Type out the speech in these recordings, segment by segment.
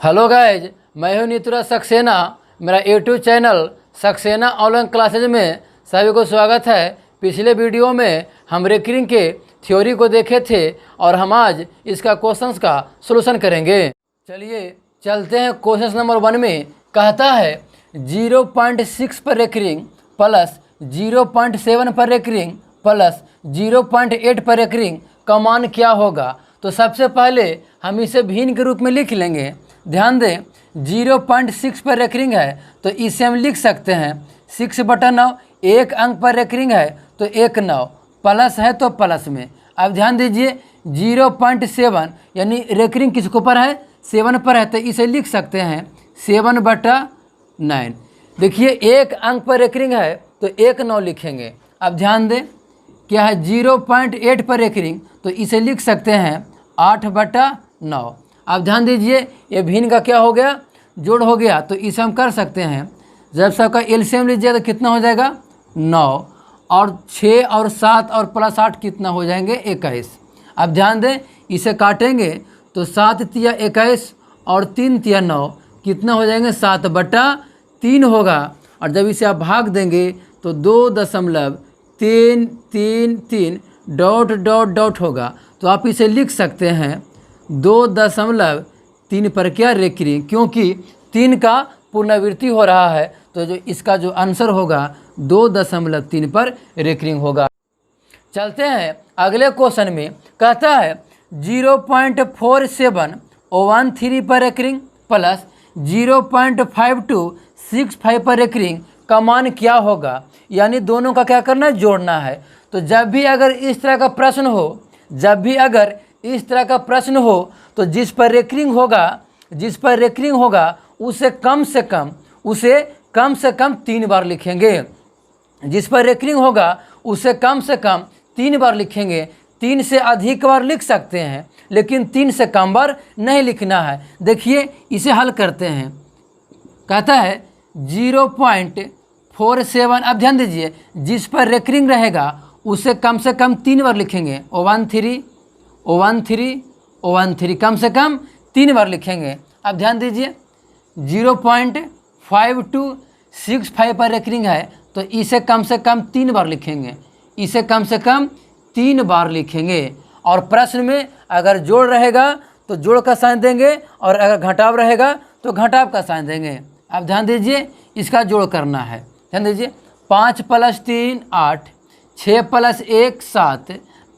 Hello guys, मैं हूं नीतुराज सक्सेना। मेरा YouTube channel Saxena online classes में सभी को स्वागत है। पिछले वीडियो में हम रेकरिंग के थ्योरी को देखे थे और हम आज इसका क्वेश्चंस का सॉल्यूशन करेंगे। चलिए चलते हैं क्वेश्चन नंबर 1 में। कहता है 0.6 पर रेकरिंग प्लस 0.7 पर रेकरिंग प्लस 0.8 पर रेकरिंग का मान क्या होगा। तो सबसे पहले हम इसे भिन्न के रूप में लिख लेंगे। ध्यान दें, 0.6 पर रेकरिंग है तो इसे हम लिख सकते हैं 6/9। एक अंक पर रेकरिंग है तो 1 9, प्लस है तो प्लस में। अब ध्यान दीजिए 0.7 यानी रेकरिंग किसके ऊपर है, 7 पर है, तो इसे लिख सकते हैं 7/9। देखिए एक अंक पर रेकरिंग है तो 1 9 लिखेंगे। अब ध्यान दें क्या है 0.8 पर रेकरिंग, तो इसे लिख सकते हैं 8/9। अब ध्यान दीजिए ये भिन्न का क्या हो गया, जोड़ हो गया, तो इसे हम कर सकते हैं। जब सबका एलसीएम लीजिएगा तो कितना हो जाएगा 9, और 6 और 7 और प्लस 8 कितना हो जाएंगे 21। अब ध्यान दें इसे काटेंगे तो 7 तिया 21 और 3 तिया 9 कितना हो जाएंगे 7/3 होगा। और जब इसे आप भाग देंगे तो 2.333 डॉट डॉट डॉट होगा। तो आप इसे लिख सकते हैं 2.3 पर क्या रेकरिंग, क्योंकि 3 का पुनरावृत्ति हो रहा है, तो जो इसका जो आंसर होगा 2.3 पर रेकरिंग होगा। चलते हैं अगले क्वेश्चन में। कहता है 0.4713 पर रेकरिंग प्लस 0.5265 पर रेकरिंग का मान क्या होगा। यानी दोनों का क्या करना है, जोड़ना है। तो जब भी अगर इस तरह का प्रश्न हो, तो जिस पर रेकरिंग होगा उसे कम से कम 3 बार लिखेंगे। जिस पर रेकरिंग होगा उसे कम से कम 3 बार लिखेंगे। 3 से अधिक बार लिख सकते हैं, लेकिन 3 से कम बार नहीं लिखना है। देखिए इसे हल करते हैं। कहता है 0.47। अब ध्यान दीजिए जिस पर रेकरिंग रहेगा उसे कम से कम 3 बार लिखेंगे। 013 कम से कम 3 बार लिखेंगे। अब ध्यान दीजिए 0.5265 पर रेकरिंग है तो इसे कम से कम 3 बार लिखेंगे। और प्रश्न में अगर जोड़ रहेगा तो जोड़ का साइन देंगे, और अगर घटाव रहेगा तो घटाव का साइन देंगे। अब ध्यान दीजिए इसका जोड़ करना है। ध्यान दीजिए 5 + 3 8, 6 + 1 7,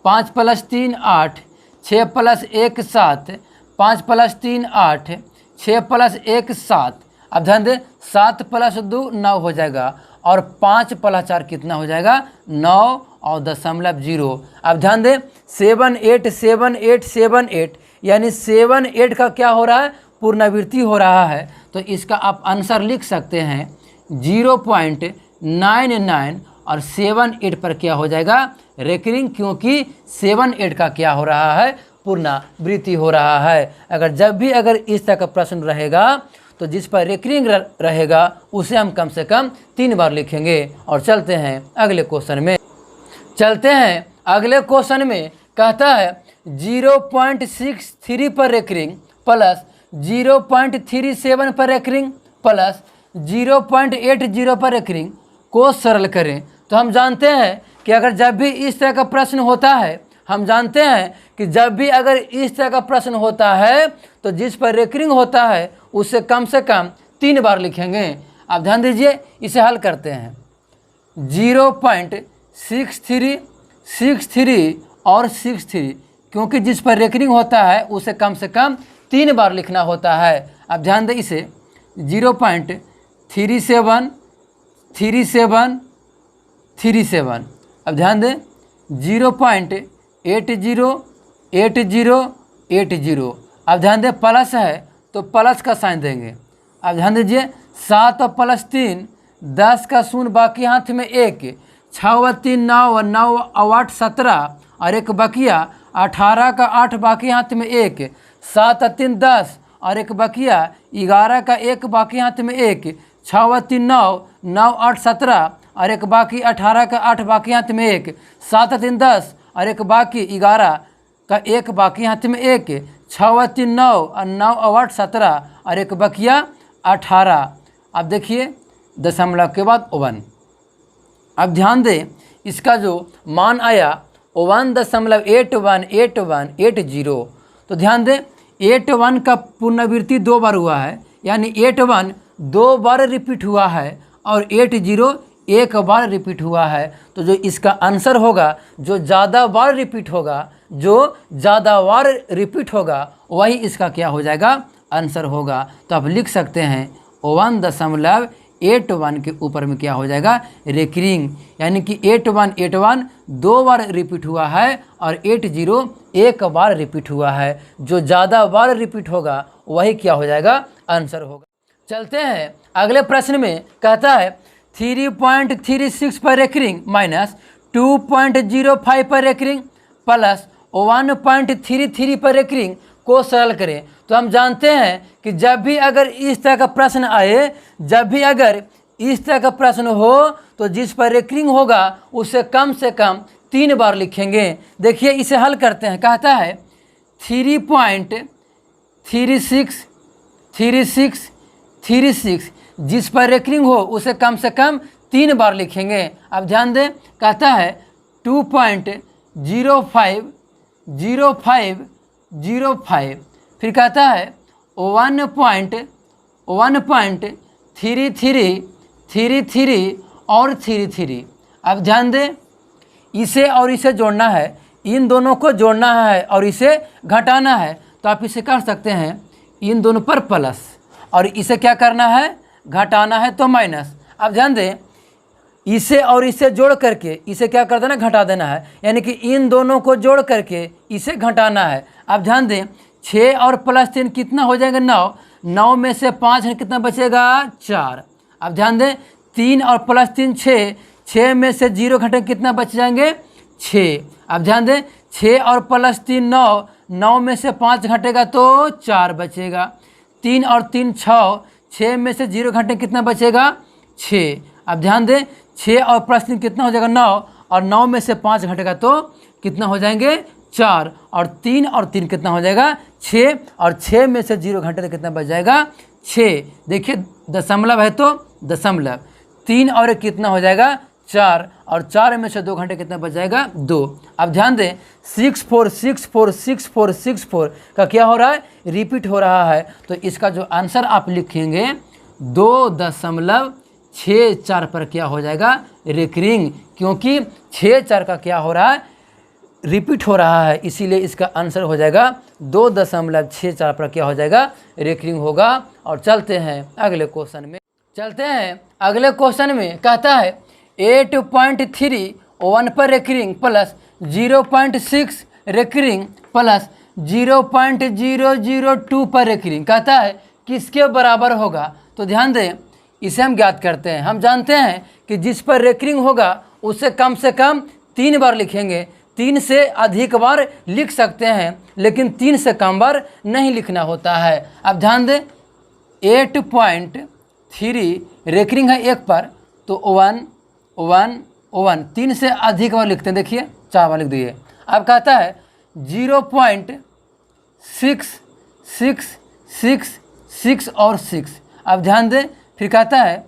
5 + 3 8, 6 + 1 7, 5 + 3 8, 6 + 1 7। अब ध्यान दें 7 + 2 9 हो जाएगा, और 5 + 4 कितना हो जाएगा 9 और 0.0। अब ध्यान दें 787878 यानी 78 का क्या हो रहा है, पुनरावृत्ति हो रहा है। तो इसका आप आंसर लिख सकते हैं 0.99, और 78 पर क्या हो जाएगा रेकरिंग, क्योंकि 78 का क्या हो रहा है, पुनरावृत्ति हो रहा है। जब भी इस तरह का प्रश्न रहेगा तो जिस पर रेकरिंग रहेगा उसे हम कम से कम 3 बार लिखेंगे। और चलते हैं अगले क्वेश्चन में। कहता है 0.63 पर रेकरिंग प्लस 0.37 पर रेकरिंग प्लस 0.80 पर रेकरिंग को सरल करें। तो हम जानते हैं कि जब भी इस तरह का प्रश्न होता है तो जिस पर रेकरिंग होता है उसे कम से कम 3 बार लिखेंगे। अब ध्यान दीजिए इसे हल करते हैं। 0.63 63 और 63, क्योंकि जिस पर रेकरिंग होता है उसे कम से कम 3 बार लिखना होता है। अब ध्यान दें इसे 0.37 37 37। अब ध्यान दें 0.80 80 80। अब ध्यान दें प्लस है तो प्लस का साइन देंगे। अब ध्यान दीजिए 7 + 3 10 का 0 बाकी हाथ में 1, 6 + 3 9 9 और 8 17, और 1 बकिया 18 का 8 बाकी हाथ में 1, 7 + 3 10 और 1 बकिया 11 का 1 बाकी हाथ में 1, 6 + 3 9 9 8 17 और 1 बाकी 18 का 8 बाकी हाथ में 1, 7 + 3 10 और 1 बाकी 11 का 1 बाकी हाथ में 1, 6 व 3 9 और 9 और 8 17 और एक बकिया 18। अब देखिए दशमलव के बाद 1। अब ध्यान दें इसका जो मान आया 1.818180। तो ध्यान दें 81 का पुनरावृत्ति 2 बार हुआ है, यानी 81 2 बार रिपीट हुआ है और 80 एक बार रिपीट हुआ है। तो जो इसका आंसर होगा, जो ज़्यादा बार रिपीट होगा, वही इसका क्या हो जाएगा, आंसर होगा। तो आप लिख सकते हैं 1.81 के ऊपर में क्या हो जाएगा, रेकरिंग, यानी कि 8181 2 बार रिपीट हुआ है और 80 एक बार रिपीट हुआ है। जो ज़्यादा बार रिपीट होगा वही क्या हो जाएगा, आंसर होगा। चलते हैं अगले प्रश्न में। कहता है 3.36 पर रेकरिंग माइनस 2.05 पर रेकरिंग प्लस 1.33 पर रेकरिंग को सरल करें। तो हम जानते हैं कि जब भी अगर इस तरह का प्रश्न आए, हो तो जिस पर रेकरिंग होगा उसे कम से कम 3 बार लिखेंगे। देखिए इसे हल करते हैं। कहता है 3.36 जिस पर रेकरिंग हो उसे कम से कम 3 बार लिखेंगे। अब ध्यान दें, कहता है 2.05 फिर कहता है 1.33 और 33। अब ध्यान दें इसे और इसे जोड़ना है, इन दोनों को जोड़ना है और इसे घटाना है। तो आप इसे कर सकते हैं इन दोनों पर प्लस और इसे क्या करना है, घटाना है तो माइनस। अब ध्यान दें इसे और इसे जोड़ करके इसे क्या कर देना, घटा देना है, यानी कि इन दोनों को जोड़ करके इसे घटाना है। अब ध्यान दें 6 और प्लस 3 कितना हो जाएगा, 9। 9 में से 5 कितना बचेगा, 4। अब ध्यान दें 3 और प्लस 3 6, 6 में से 0 घटे कितना बच जाएंगे, 6। अब ध्यान दें 6 और प्लस 3 9, 9 में से 5 घटेगा तो 4 बचेगा। 3 और 3 6, 6 में से 0 घटे कितना बचेगा, 6। अब ध्यान दें 6 और प्लस 3 कितना हो जाएगा, 9 और 9 में से 5 घटेगा तो कितना हो जाएंगे, 4 और 3 कितना हो जाएगा, 6 और 6 में से 0 घटे तो कितना बच जाएगा, 6। देखिए दशमलव है तो दशमलव, 3 और 1 कितना हो जाएगा, 4 और 4 में से 2 घंटे कितना बच जाएगा, 2। अब ध्यान दें 64 का क्या हो रहा है, रिपीट हो रहा है। तो इसका जो आंसर आप लिखेंगे 2.64 पर क्या हो जाएगा, रेकरिंग, क्योंकि 64 का क्या हो रहा है, रिपीट हो रहा है, इसीलिए इसका आंसर हो जाएगा 2.64 पर क्या हो जाएगा, रेकरिंग होगा। और चलते हैं अगले क्वेश्चन में। कहता है 8.31 पर रेकरिंग प्लस 0.6 रेकरिंग प्लस 0.002 पर रेकरिंग कहता है किसके बराबर होगा। तो ध्यान दें इसे हम ज्ञात करते हैं। हम जानते हैं कि जिस पर रेकरिंग होगा उसे कम से कम 3 बार लिखेंगे। 3 से अधिक बार लिख सकते हैं लेकिन 3 से कम बार नहीं लिखना होता है। अब ध्यान दें 8.3 रेकरिंग है 1 पर, तो 1 3 से अधिक बार लिखते हैं। देखिए 4 बार लिख दिए। अब कहता है 0.6 और 6। अब ध्यान दें फिर कहता है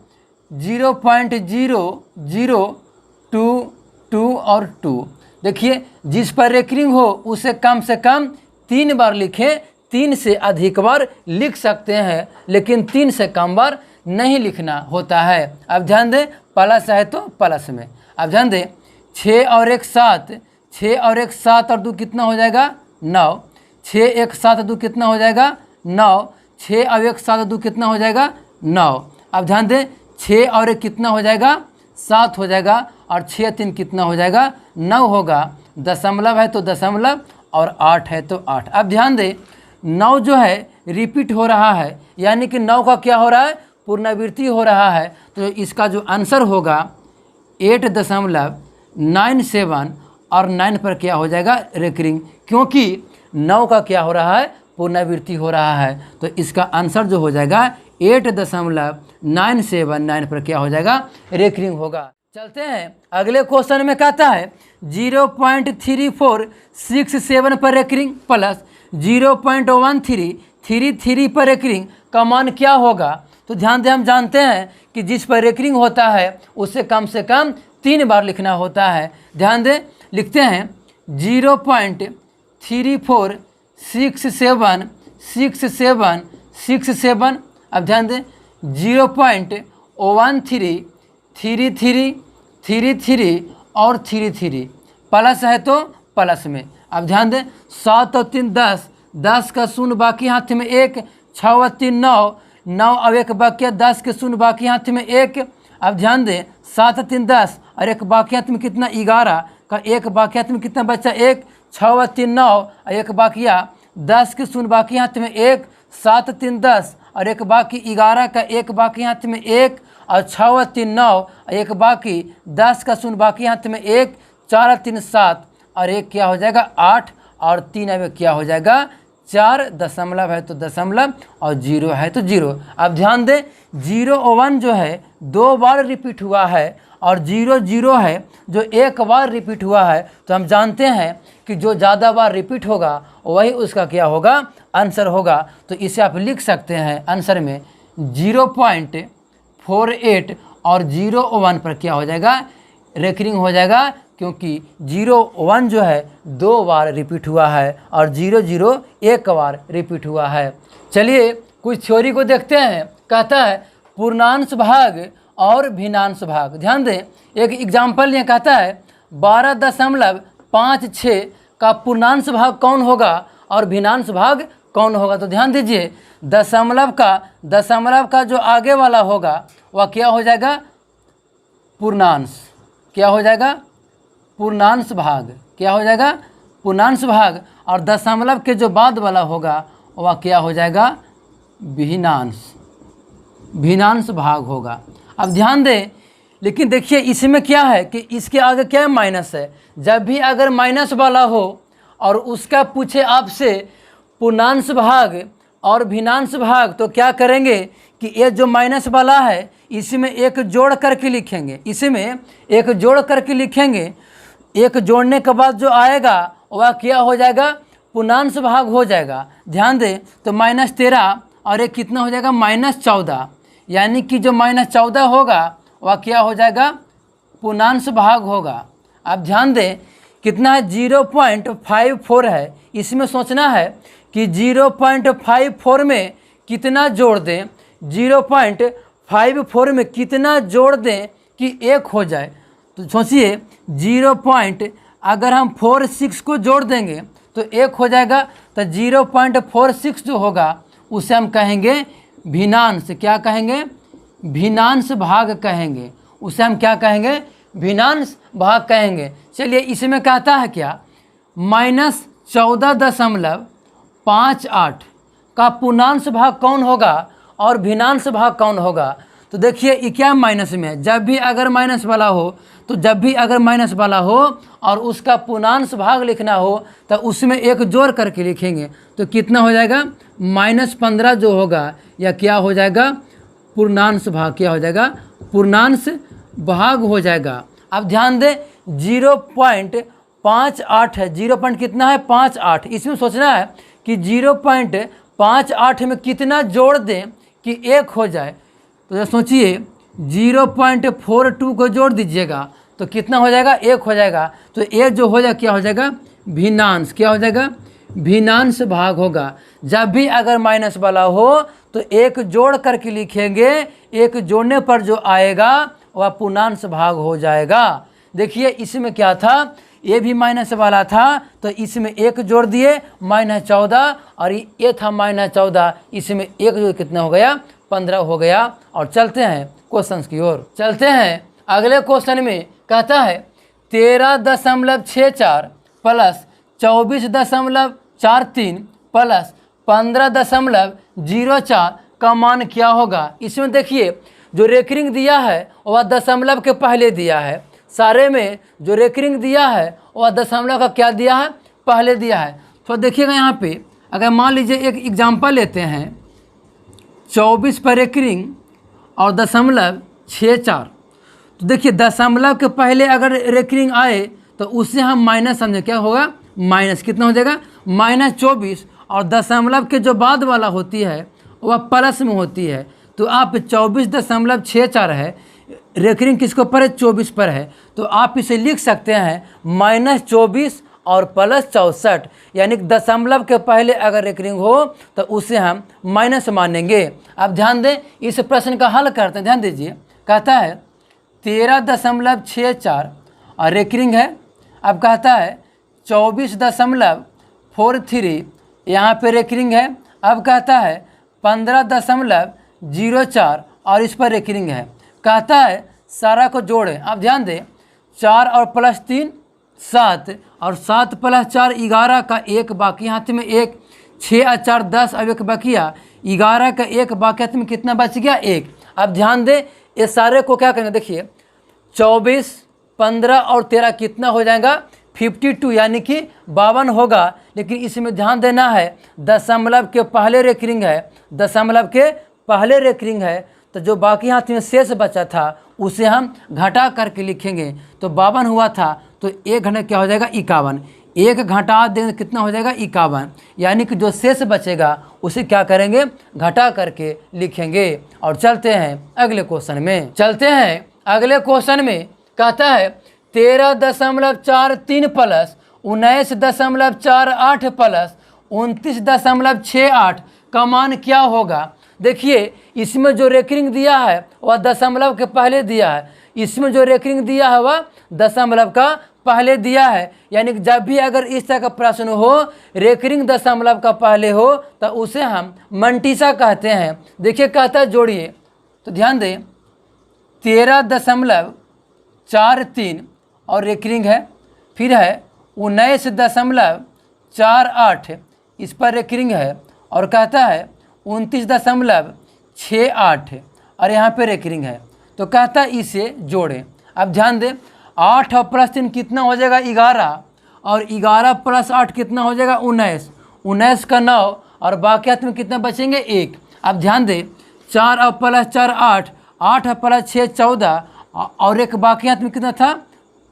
0.002 और 2। देखिए जिस पर रेकरिंग हो उसे कम से कम 3 बार लिखें। 3 से अधिक बार लिख सकते हैं लेकिन 3 से कम बार नहीं लिखना होता है। अब ध्यान दें प्लस है तो प्लस में। अब ध्यान दें 6 और 1 7, 6 और 1 7 और 2 कितना हो जाएगा, 9। 6 1 7 2 कितना हो जाएगा, 9। 6 और 1 7 2 कितना हो जाएगा, 9। अब ध्यान दें 6 और 1 कितना हो जाएगा, 7 हो जाएगा और 6 3 कितना हो जाएगा, 9 होगा। दशमलव है तो दशमलव और 8 है तो 8। अब ध्यान दें 9 जो है रिपीट हो रहा है, यानी कि 9 का क्या हो रहा है, पुनरावृत्ति हो रहा है। तो इसका जो आंसर होगा 8.97 और 9 पर क्या हो जाएगा, रेकरिंग, क्योंकि 9 का क्या हो रहा है, पुनरावृत्ति हो रहा है। तो इसका आंसर जो हो जाएगा 8.979 पर क्या हो जाएगा, रेकरिंग होगा। चलते हैं अगले क्वेश्चन में। कहता है 0.3467 पर रेकरिंग प्लस 0.1333 पर रेकरिंग का मान क्या होगा? तो ध्यान दें, हम जानते हैं कि जिस पर रेकरिंग होता है उसे कम से कम 3 बार लिखना होता है। ध्यान दें, लिखते हैं 0.34676767। अब ध्यान दें 0.133333 और 33 प्लस है तो प्लस में। अब ध्यान दें 7 और 3 10, 10 का शून्य बाकी हाथ में 1, 6 और 3 9, 9 अब एक बाकी 10 के शून्य बाकी हाथ में 1। अब ध्यान दें 7 और 3 10 और एक बाकी हाथ में कितना 11 का एक बाकी हाथ में कितना बचा 1, 6 और 3 9 और एक बाकिया 10 के शून्य बाकी हाथ में 1, 7 और 3 10 और एक बाकी 11 का एक बाकी हाथ में 1 और 6 और 3 9 और एक बाकी 10 का शून्य बाकी हाथ में 1, 4 और 3 7 और एक क्या हो जाएगा 8 और 3 अब क्या हो जाएगा 4, दशमलव है तो दशमलव और 0 है तो 0। अब ध्यान दें 0 और 1 जो है 2 बार रिपीट हुआ है और 0 0 है जो 1 बार रिपीट हुआ है। तो हम जानते हैं कि जो ज़्यादा बार रिपीट होगा वही उसका क्या होगा आंसर होगा। तो इसे आप लिख सकते हैं आंसर में 0.48 और 0 और 1 पर क्या हो जाएगा रेकरिंग हो जाएगा, क्योंकि 0 1 जो है 2 बार रिपीट हुआ है और 0 0 1 बार रिपीट हुआ है। चलिए कुछ थ्योरी को देखते हैं। कहता है पूर्णांश भाग और भिन्नांश भाग। ध्यान दें, एक एग्जाम्पल ये कहता है 12.56 का पूर्णांश भाग कौन होगा और भिन्नांश भाग कौन होगा। तो ध्यान दीजिए दशमलव का जो आगे वाला होगा वह क्या हो जाएगा पूर्णांश, क्या हो जाएगा पूर्णांश भाग, क्या हो जाएगा पूर्णांश भाग, और दशमलव के जो बाद वाला होगा वह क्या हो जाएगा भिन्नांश भाग होगा। अब ध्यान दें, लेकिन देखिए इसमें क्या है कि इसके आगे क्या है माइनस है। जब भी अगर माइनस वाला हो और उसका पूछे आपसे पूर्णांश भाग और भिन्नांश भाग, तो क्या करेंगे कि ये जो माइनस वाला है इसमें एक जोड़ करके लिखेंगे, इसमें एक जोड़ करके लिखेंगे। एक जोड़ने के बाद जो आएगा वह क्या हो जाएगा पूर्णांश भाग हो जाएगा। ध्यान दें तो -13 और एक कितना हो जाएगा -14, यानी कि जो -14 होगा वह क्या हो जाएगा पूर्णांश भाग होगा। अब ध्यान दें कितना है 0.54 है। इसमें सोचना है कि 0.54 में कितना जोड़ दें, 0.54 में कितना जोड़ दें कि 1 हो जाए। तो सोचिए अगर हम 46 को जोड़ देंगे तो 1 हो जाएगा। तो 0.46 जो होगा उसे हम कहेंगे भिन्नांश, क्या कहेंगे भिन्नांश भाग कहेंगे, उसे हम क्या कहेंगे भिन्नांश भाग कहेंगे। चलिए इसमें कहता है क्या -14.58 का पूर्णांश भाग कौन होगा और भिन्नांश भाग कौन होगा। तो देखिए ये क्या माइनस में है, जब भी अगर माइनस वाला हो और उसका पूर्णांश भाग लिखना हो तो उसमें एक जोड़ करके लिखेंगे। तो कितना हो जाएगा -15 जो होगा या क्या हो जाएगा पूर्णांश भाग, क्या हो जाएगा पूर्णांश भाग हो जाएगा। अब ध्यान दें 0.58 है, 0. कितना है 58। इसमें सोचना है कि 0.58 में कितना जोड़ दें कि 1 हो जाए। तो सोचिए 0.42 को जोड़ दीजिएगा तो कितना हो जाएगा 1 हो जाएगा। तो ये जो हो जाएगा क्या हो जाएगा भिन्नांश, क्या हो जाएगा भिन्नांश भाग होगा। जब भी अगर माइनस वाला हो तो एक जोड़ करके लिखेंगे, एक जोड़ने पर जो आएगा वह पूर्णांश भाग हो जाएगा। देखिए इसमें क्या था, ये भी माइनस वाला था तो इसमें एक जोड़ दिए -14 और ये था -14, इसमें एक जोड़ कितना हो गया 15 हो गया। और चलते हैं क्वेश्चन की ओर, चलते हैं अगले क्वेश्चन में। कहता है 13.64 प्लस 24.43 प्लस 15.04 का मान क्या होगा। इसमें देखिए जो रेकरिंग दिया है वह दशमलव के पहले दिया है, सारे में जो रेकरिंग दिया है वह दशमलव का क्या दिया है पहले दिया है। तो देखिएगा यहाँ पे अगर मान लीजिए एक एग्जांपल लेते हैं 24 पर रेकरिंग और 0.64, तो देखिए दशमलव के पहले अगर रेकरिंग आए तो उससे हम माइनस समझे, क्या होगा माइनस, कितना हो जाएगा -24 और दशमलव के जो बाद वाला होती है वह प्लस में होती है। तो आप 24.64 है, रेकरिंग किसको पर है, 24 पर है, तो आप इसे लिख सकते हैं -24 और +64, यानी कि दशमलव के पहले अगर रेकरिंग हो तो उसे हम माइनस मानेंगे। अब ध्यान दें, इस प्रश्न का हल करते हैं, ध्यान दीजिए। कहता है 13.64 और रेकरिंग है। अब कहता है 24.43 यहाँ पे रेकरिंग है। अब कहता है 15.04 और इस पर रेकरिंग है। कहता है सारा को जोड़ें। अब ध्यान दें, 4 और +3 7 और 7 + 4 11 का एक बाकी हाथ में 1, 6 और 4 10 अब एक बकिया, 11 का एक बाकी हाथ में कितना बच गया, 1। अब ध्यान दें, ये सारे को क्या करेंगे, देखिए 24, 15 और 13 कितना हो जाएगा, 52, यानी कि 52 होगा। लेकिन इसमें ध्यान देना है दशमलव के पहले रेकरिंग है, दशमलव के पहले रेकरिंग है, तो जो बाकी हाथ में शेष बचा था उसे हम घटा करके लिखेंगे। तो 52 हुआ था, तो 1 घटा क्या हो जाएगा, 51। 1 घटा देंगे कितना हो जाएगा, 51, यानी कि जो शेष बचेगा उसे क्या करेंगे, घटा करके लिखेंगे। और चलते हैं अगले क्वेश्चन में। चलते हैं अगले क्वेश्चन में। कहता है 13.43 प्लस 19.48 प्लस 29.68 का मान क्या होगा। देखिए, इसमें जो रेकरिंग दिया है वह दशमलव के पहले दिया है, इसमें जो रेकरिंग दिया है वह दशमलव का पहले दिया है। यानी कि जब भी अगर इस तरह का प्रश्न हो, रेकरिंग दशमलव का पहले हो, तो उसे हम मंटीसा कहते हैं। देखिए कहता है जोड़िए, तो ध्यान दें 13.43 और रेकरिंग है, फिर है 19.48 इस पर रेकरिंग है, और कहता है 29.68 और यहाँ पे रेकरिंग है। तो कहता है इसे जोड़ें। अब ध्यान दें, 8 और +3 कितना हो जाएगा, 11, और 11 + 8 कितना हो जाएगा, 19, 19 का 9 और बाकियात में कितना बचेंगे, 1। अब ध्यान दें, 4 और +4 8, 8 और +6 14 और एक बाकियात में कितना था,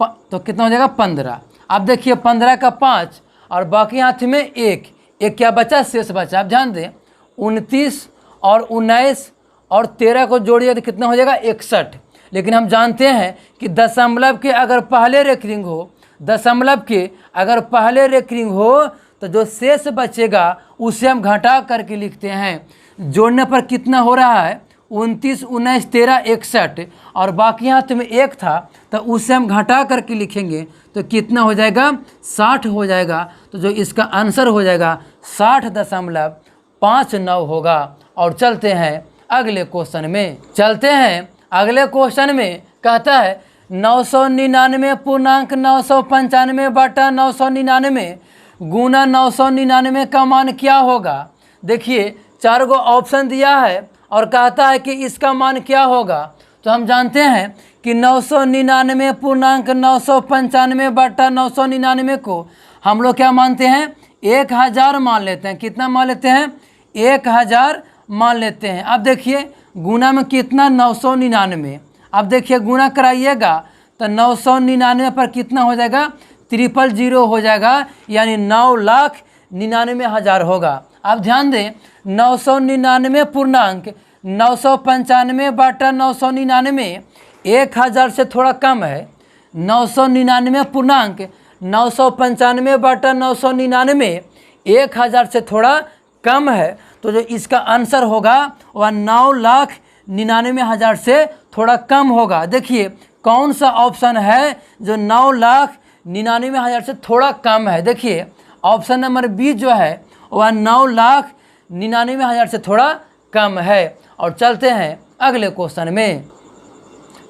तो कितना हो जाएगा, 15। अब देखिए 15 का 5 और बाकी हाथ में 1, एक क्या बचा, शेष बचा। अब ध्यान दें, 29 और 19 और 13 को जोड़िए तो कितना हो जाएगा, 61। लेकिन हम जानते हैं कि दशमलव के अगर पहले रेकरिंग हो, दशमलव के अगर पहले रेकरिंग हो, तो जो शेष बचेगा उसे हम घटा करके लिखते हैं। जोड़ने पर कितना हो रहा है, 29, 19, 13, 61 और बाकी हाथ में 1 था, तो उसे हम घटा करके लिखेंगे तो कितना हो जाएगा, 60 हो जाएगा। तो जो इसका आंसर हो जाएगा 60.59 होगा। और चलते हैं अगले क्वेश्चन में। चलते हैं अगले क्वेश्चन में। कहता है 999.995 बटा 999 गुना 999 का मान क्या होगा। देखिए 4 गो ऑप्शन दिया है और कहता है कि इसका मान क्या होगा। तो हम जानते हैं कि 999.995 बटा 999 को हम लोग क्या मानते हैं, 1000 मान लेते हैं। कितना मान लेते हैं, 1000 मान लेते हैं। अब देखिए गुना में कितना, 999। अब देखिए गुना कराइएगा तो 999 पर कितना हो जाएगा, 000 हो जाएगा, यानी 9,99,000 होगा। अब ध्यान दें, 999.995 बटा 999 1000 से थोड़ा कम है। 999.995 बटा 999 1000 से थोड़ा कम है। तो जो इसका आंसर होगा वह 9,99,000 से थोड़ा कम होगा। देखिए कौन सा ऑप्शन है जो 9,99,000 से थोड़ा कम है। देखिए ऑप्शन नंबर बी जो है वह 9,99,000 से थोड़ा कम है। और चलते हैं अगले क्वेश्चन में।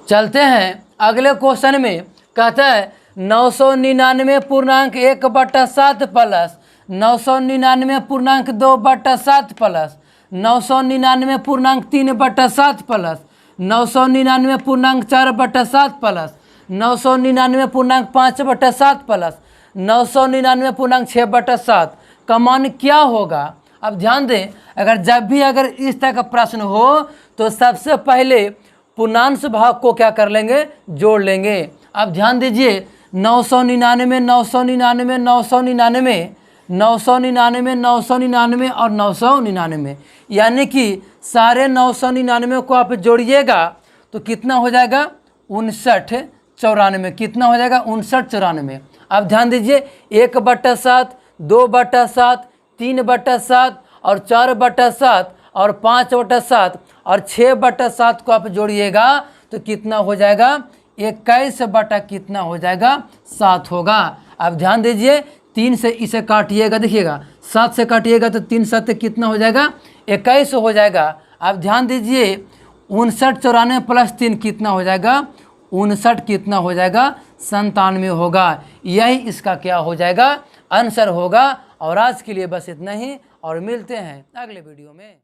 चलते हैं अगले क्वेश्चन में। कहता है 999.1 बटा 7 प्लस 999.2 बटा 7 प्लस 999.3 बटा 7 प्लस 999.4 बटा 7 प्लस 999.5 बटा 7 प्लस 999.6 बटा 7 का मान क्या होगा। अब ध्यान दें, अगर जब भी अगर इस तरह का प्रश्न हो तो सबसे पहले पूर्णांश भाग को क्या कर लेंगे, जोड़ लेंगे। अब ध्यान दीजिए 999, 999, 999, 999, 999 और 999, यानी कि सारे 999 को आप जोड़िएगा तो कितना हो जाएगा 5994। कितना हो जाएगा 5994। अब ध्यान दीजिए 1/7, 2/7, 3/7 और 4/7 और 5/7 और 6/7 को आप जोड़िएगा तो कितना हो जाएगा 21 बटा कितना हो जाएगा 7 होगा। अब ध्यान दीजिए 3 से इसे काटिएगा, देखिएगा 7 से काटिएगा तो 3 7 कितना हो जाएगा 21 हो जाएगा। अब ध्यान दीजिए 5994 प्लस 3 कितना हो जाएगा 59 कितना हो जाएगा 97 होगा। यही इसका क्या हो जाएगा आंसर होगा। और आज के लिए बस इतना ही और मिलते हैं अगले वीडियो में।